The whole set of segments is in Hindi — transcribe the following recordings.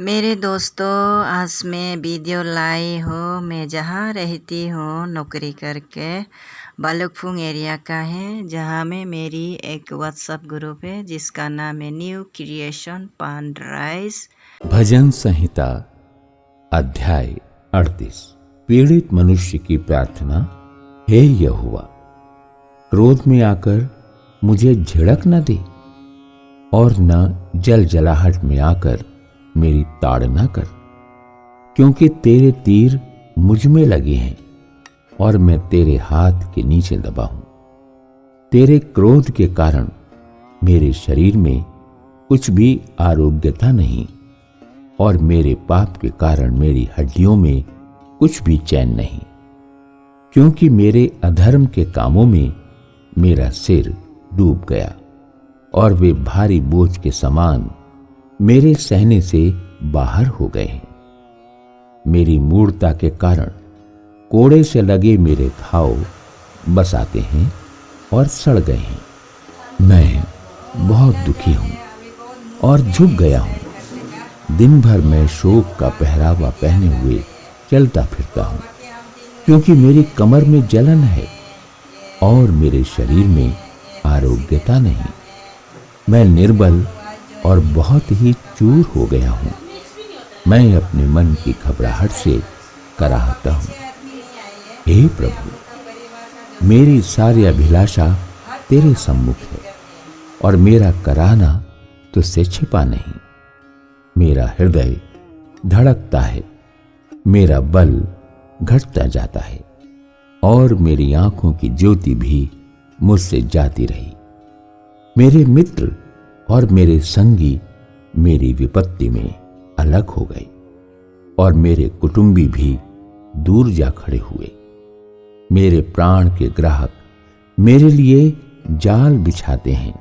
मेरे दोस्तों, आज मैं वीडियो लाई हूँ। मैं जहाँ रहती हूँ नौकरी करके भालुकपुंग एरिया का है, जहाँ में मेरी एक व्हाट्सएप ग्रुप है जिसका नाम है न्यू क्रिएशन पान राइस। भजन संहिता अध्याय 38। पीड़ित मनुष्य की प्रार्थना। हे यहोवा, क्रोध में आकर मुझे झिड़क न दे और न जल जलाहट में आकर मेरी ताड़ न कर, क्योंकि तेरे तीर मुझ में लगे हैं और मैं तेरे हाथ के नीचे दबा हूं। तेरे क्रोध के कारण मेरे शरीर में कुछ भी आरोग्यता नहीं और मेरे पाप के कारण मेरी हड्डियों में कुछ भी चैन नहीं, क्योंकि मेरे अधर्म के कामों में मेरा सिर डूब गया और वे भारी बोझ के समान मेरे सहने से बाहर हो गए हैं। मेरी मूढ़ता के कारण कोड़े से लगे मेरे घाव बस आते हैं और सड़ गए हैं। मैं बहुत दुखी हूं और झुक गया हूं। दिन भर मैं शोक का पहरावा पहने हुए चलता फिरता हूं, क्योंकि मेरी कमर में जलन है और मेरे शरीर में आरोग्यता नहीं। मैं निर्बल और बहुत ही चूर हो गया हूं। मैं अपने मन की घबराहट से कराहता हूं। हे प्रभु, मेरी सारी अभिलाषा तेरे सम्मुख है और मेरा कराहना तुझसे छिपा नहीं। मेरा हृदय धड़कता है, मेरा बल घटता जाता है और मेरी आंखों की ज्योति भी मुझसे जाती रही। मेरे मित्र और मेरे संगी मेरी विपत्ति में अलग हो गए और मेरे कुटुंबी भी दूर जा खड़े हुए। मेरे प्राण के ग्राहक मेरे लिए जाल बिछाते हैं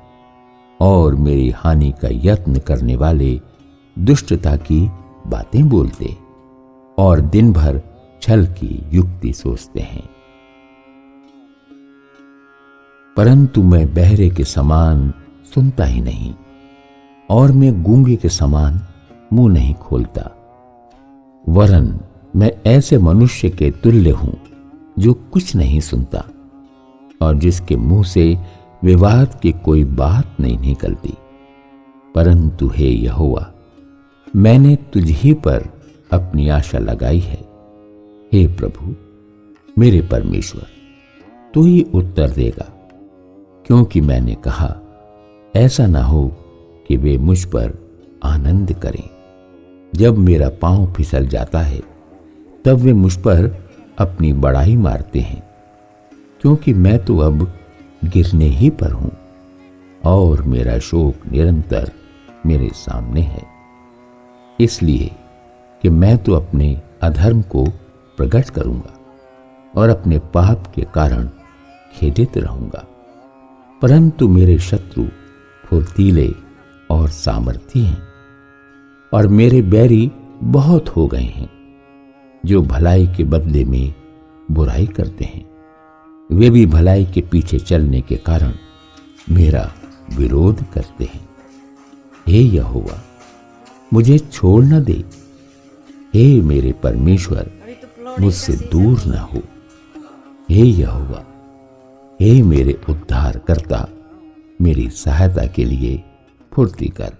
और मेरी हानि का यत्न करने वाले दुष्टता की बातें बोलते और दिन भर छल की युक्ति सोचते हैं। परंतु मैं बहरे के समान सुनता ही नहीं और मैं गूंगे के समान मुंह नहीं खोलता, वरन मैं ऐसे मनुष्य के तुल्य हूं जो कुछ नहीं सुनता और जिसके मुंह से विवाद की कोई बात नहीं निकलती। परंतु हे यहोवा, मैंने तुझ ही पर अपनी आशा लगाई है। हे प्रभु मेरे परमेश्वर, तू ही उत्तर देगा, क्योंकि मैंने कहा ऐसा ना हो कि वे मुझ पर आनंद करें। जब मेरा पांव फिसल जाता है तब वे मुझ पर अपनी बड़ाई मारते हैं, क्योंकि मैं तो अब गिरने ही पर हूं और मेरा शोक निरंतर मेरे सामने है, इसलिए कि मैं तो अपने अधर्म को प्रकट करूंगा और अपने पाप के कारण खेदित रहूंगा। परंतु मेरे शत्रु फुर्तीले और सामर्थी हैं और मेरे बैरी बहुत हो गए हैं, जो भलाई के बदले में बुराई करते हैं। वे भी भलाई के पीछे चलने के कारण मेरा विरोध करते हैं। हे यहोवा, मुझे छोड़ न दे। हे मेरे परमेश्वर, मुझसे दूर न हो। हे यहोवा, हे मेरे उद्धारकर्ता, मेरी सहायता के लिए फुर्ती कर।